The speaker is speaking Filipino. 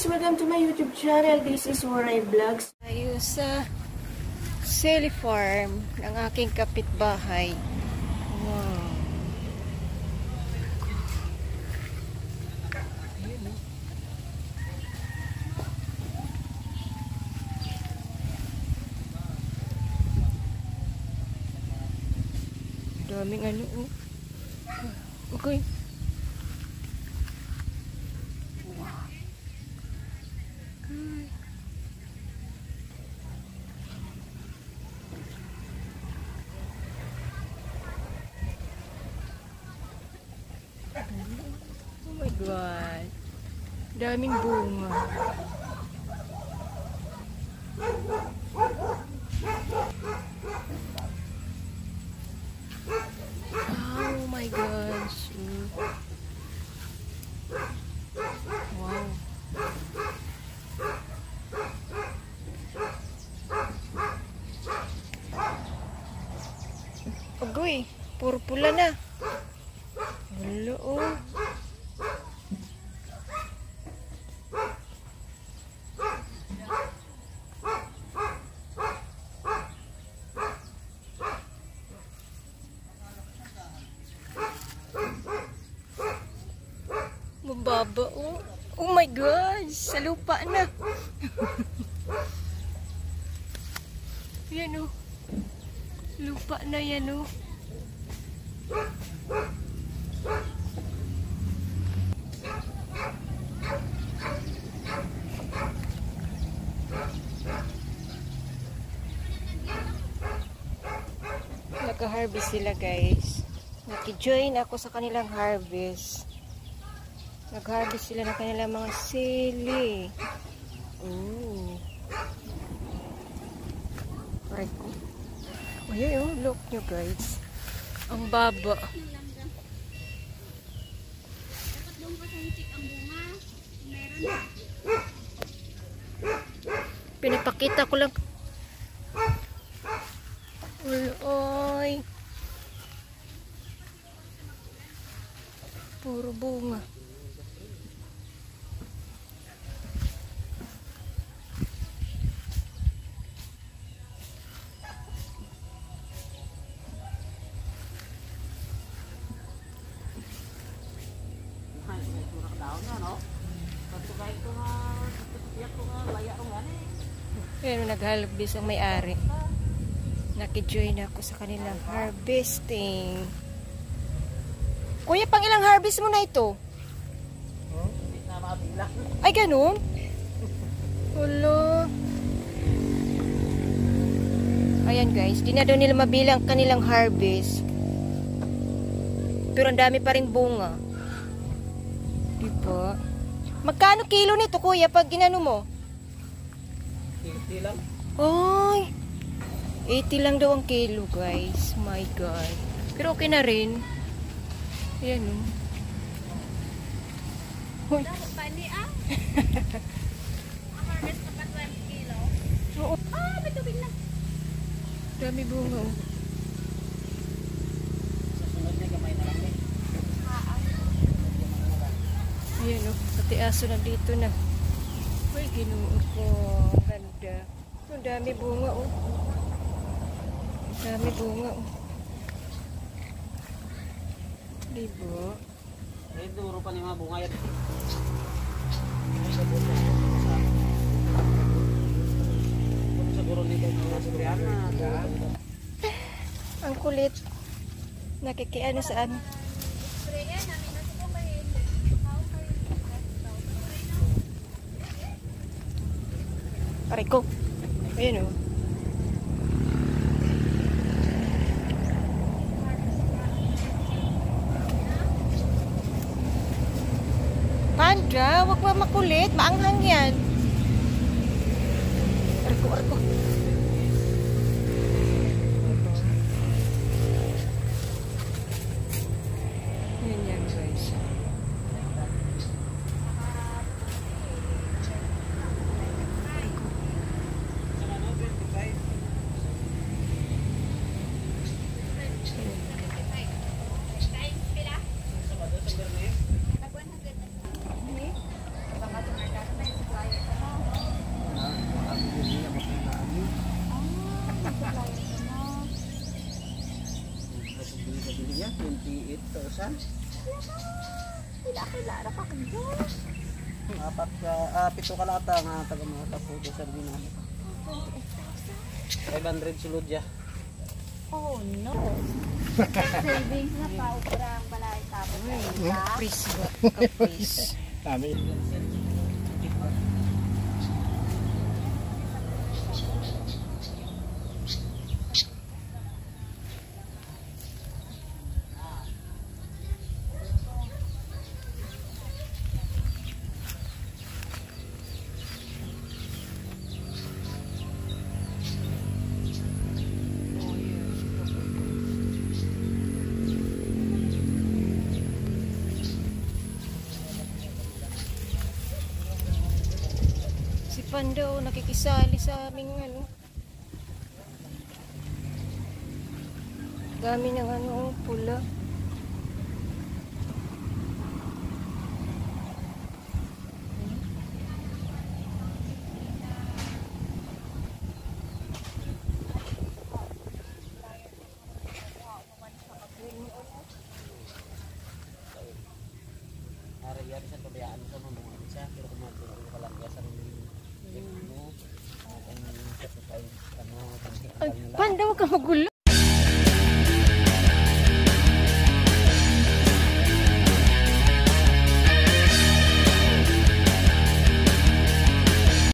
guys! Welcome to my YouTube channel. This is Waray Vlogs. Tayo sa Sally Farm ng aking kapitbahay. Wow. Daming ano, oh. Okay. Oh my God. Daming bunga. Oh my gosh. Wow. Agoy, puro pula na. Hello, oh. Mababa, oh. Oh my gosh, sa lupa na. Yan, oh. Lupa na yan, oh. Naka-harvest sila, guys. Naki-join ako sa kanilang harvest. Nag-harvest sila ng kanilang mga sili. Ooh. Right. Oh, yun, oh. Look nyo, guys. Ang baba. Pinapakita ko lang. Uloy. Puro bunga. Pero naghalbis ang may-ari. Naki-join ako sa kanilang harvesting. Kuya, pang ilang harvest mo na ito? Ay, ganun? Hello. Ayan, guys. Di na daw nila mabilang kanilang harvest. Pero ang dami pa rin bunga. Diba? Magkano kilo nito, kuya, pag ginano mo? 80 lang. Ay! 80 lang daw ang kilo, guys. My God. Pero okay na rin. Ayan, oh. Hoy. Pani, ah? Harvest ka pa 20 kilo? Oo. Ah, may tubig na. Dami bunga, oh. Susunod na gamay na lang eh. Ayan, oh. Pati aso nandito na. Ay, ginoo ko. Ganda. Ang dami bunga, oh. Dami bunga, oh. Diba? Eh, duro pa ni mga bunga yan. Siguro nito mga suriana. Ang kulit. Nakikiano saan? Aray ko. Ayan, oh. Panda, wag pa makulit. Maanghang yan. Aray ko, aray ko. Yan yan, guys. Yeah, 28,000. Kilala pa kayo. Pito ka lata nga taga mga tapo sa Sardinas. 500 sulod ya. Oh no. Savings na pa, upra ang balay tapos. Kapris ba? Kapris. Dami. Si Pando nakikisali sa aming ano. Dami ng ano, pula. Ari-ari sa tubayaan sa mga isa pero kumato ko lang ya sa mo. Ang ano Ay, Pando, huwag ka magulo.